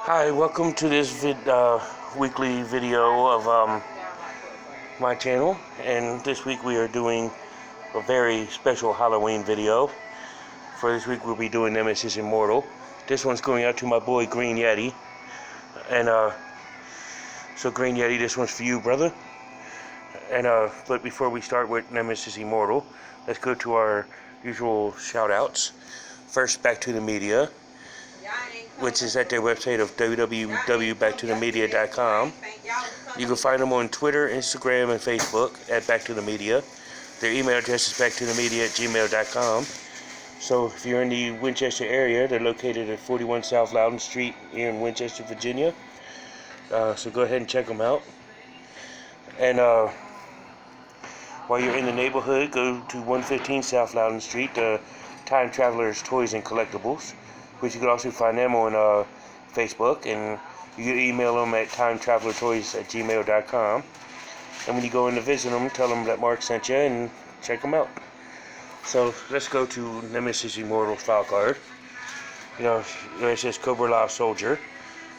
Hi, welcome to this weekly video of my channel, and this week we are doing a very special Halloween video. For this week we'll be doing Nemesis Immortal. This one's going out to my boy Green Yeti, and so Green Yeti, this one's for you, brother. And but before we start with Nemesis Immortal, let's go to our usual shout outs. First, Back to the Media, which is at their website of www.backtothemedia.com. You can find them on Twitter, Instagram, and Facebook at Back to the Media. Their email address is backtothemedia@gmail.com. So if you're in the Winchester area, they're located at 41 South Loudon Street here in Winchester, Virginia. So go ahead and check them out. And while you're in the neighborhood, go to 115 South Loudon Street, Time Travelers Toys and Collectibles, which you can also find them on Facebook, and you can email them at timetravelertoys@gmail.com. And when you go in to visit them, tell them that Mark sent you and check them out. So let's go to Nemesis Immortal file card. You know, it says Cobra La Soldier,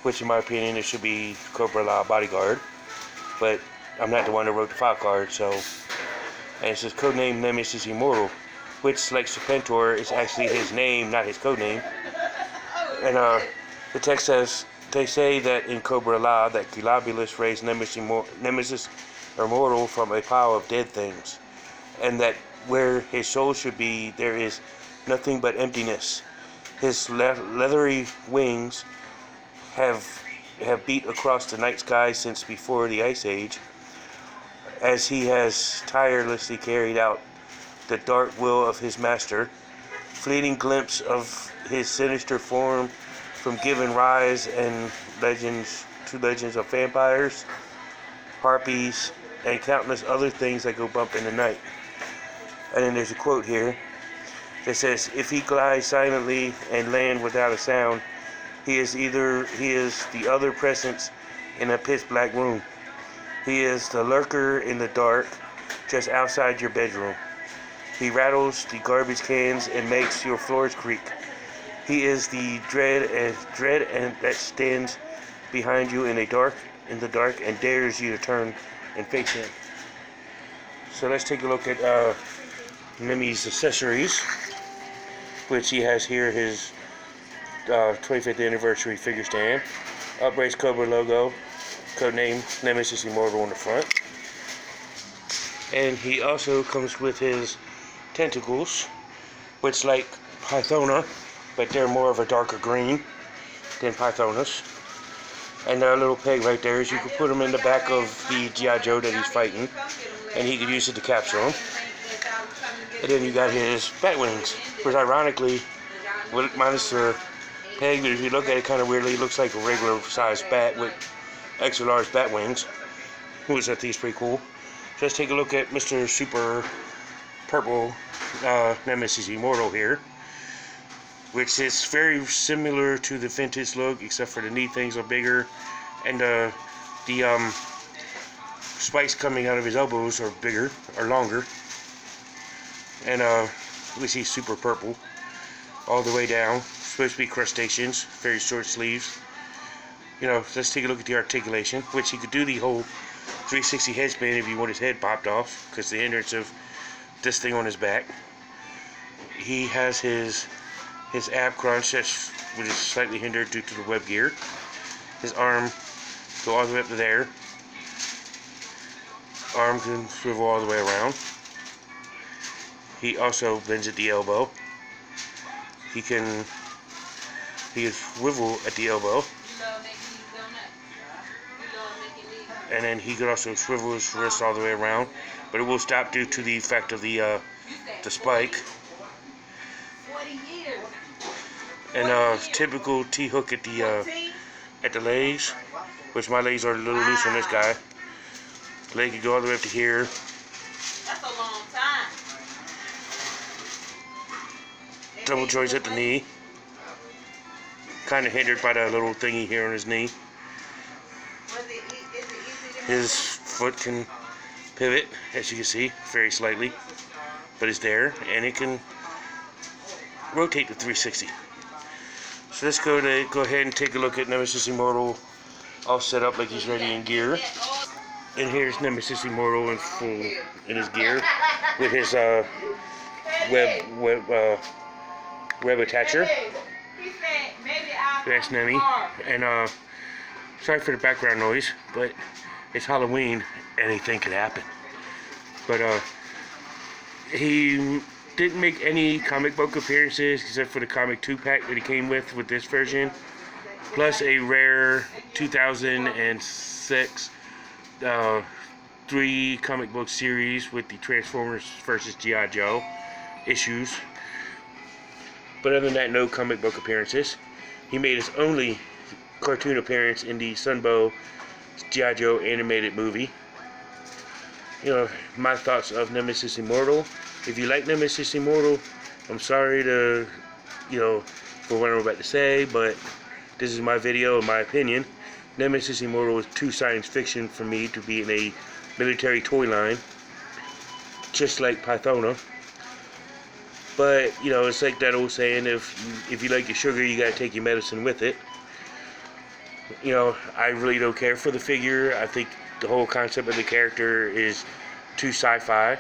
which in my opinion it should be Cobra La Bodyguard, but I'm not the one that wrote the file card. So, and it says codename Nemesis Immortal, which, like Serpentor, is actually his name, not his codename. And the text says, they say that in Cobra La that Globulus raised Nemesis Immortal from a pile of dead things, and that where his soul should be, there is nothing but emptiness. His leathery wings have beat across the night sky since before the Ice Age, as he has tirelessly carried out the dark will of his master. Fleeting glimpse of his sinister form from giving rise and legends of vampires, harpies, and countless other things that go bump in the night. And then there's a quote here that says, if he glides silently and land without a sound, he is the other presence in a pitch black room. He is the lurker in the dark just outside your bedroom. He rattles the garbage cans and makes your floors creak. He is the dread and that stands behind you in the dark and dares you to turn and face him. So let's take a look at Nemi's accessories, which he has here: his 25th anniversary figure stand, upraised Cobra logo, codename Nemesis Immortal on the front, and he also comes with his tentacles, which like Pythona, but they're more of a darker green than Pythonas. And a little peg right there is you can put him in the back of the G.I. Joe that he's fighting, and he could use it to capture him. And then you got his bat wings, which ironically, minus the peg, but if you look at it kind of weirdly, it looks like a regular sized bat with extra large bat wings, which I think is pretty cool. Just take a look at Mr. Super Purple Nemesis Immortal here, which is very similar to the vintage look, except for the knee things are bigger, and the spikes coming out of his elbows are bigger, or longer. And we see super purple all the way down. Supposed to be crustaceans, very short sleeves. You know, let's take a look at the articulation, which he could do the whole 360 headspin if you want his head popped off, because the hindrance of this thing on his back. He has his ab crunch, which is slightly hindered due to the web gear. His arm go all the way up to there. Arm can swivel all the way around. He also bends at the elbow. He is swivel at the elbow. And then he could also swivel his wrist all the way around, but it will stop due to the effect of the spike. And typical T-hook at the legs, which my legs are a little loose on this guy. Leg can go all the way up to here. That's a long time. Double joints at the knee. Kind of hindered by that little thingy here on his knee. His foot can pivot, as you can see, very slightly, but it's there, and it can rotate to 360. So let's go ahead and take a look at Nemesis Immortal, all set up like he's ready in gear. And here's Nemesis Immortal in full in his gear with his web attacher. That's Nemi. And sorry for the background noise, but it's Halloween. Anything could happen. But he didn't make any comic book appearances except for the comic 2-pack that he came with this version, plus a rare 2006 3 comic book series with the Transformers vs. G.I. Joe issues. But other than that, no comic book appearances. He made his only cartoon appearance in the Sunbow G.I. Joe animated movie. You know, my thoughts of Nemesis Immortal. If you like Nemesis Immortal, I'm sorry to, for what I'm about to say, but this is my video and my opinion. Nemesis Immortal is too science fiction for me to be in a military toy line, just like Pythona. But, it's like that old saying, if you like your sugar, you gotta take your medicine with it. I really don't care for the figure. I think the whole concept of the character is too sci-fi,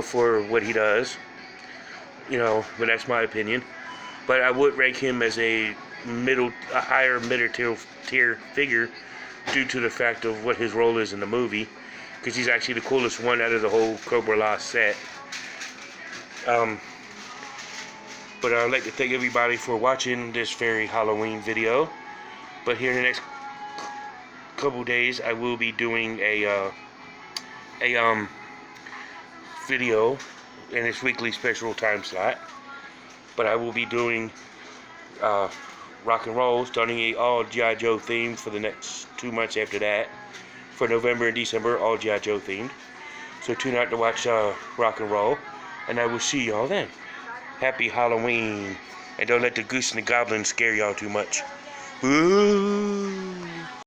for what he does. But that's my opinion. But I would rank him as a higher middle tier figure due to the fact of what his role is in the movie, because he's actually the coolest one out of the whole Cobra La set. But I'd like to thank everybody for watching this very Halloween video. But here in the next couple days, I will be doing a video in this weekly special time slot. But I will be doing rock and roll, starting a all G.I. Joe theme for the next 2 months after that. For November and December, all G.I. Joe themed. So tune out to watch rock and roll, and I will see y'all then. Happy Halloween, and don't let the goose and the goblin scare y'all too much. Ooh.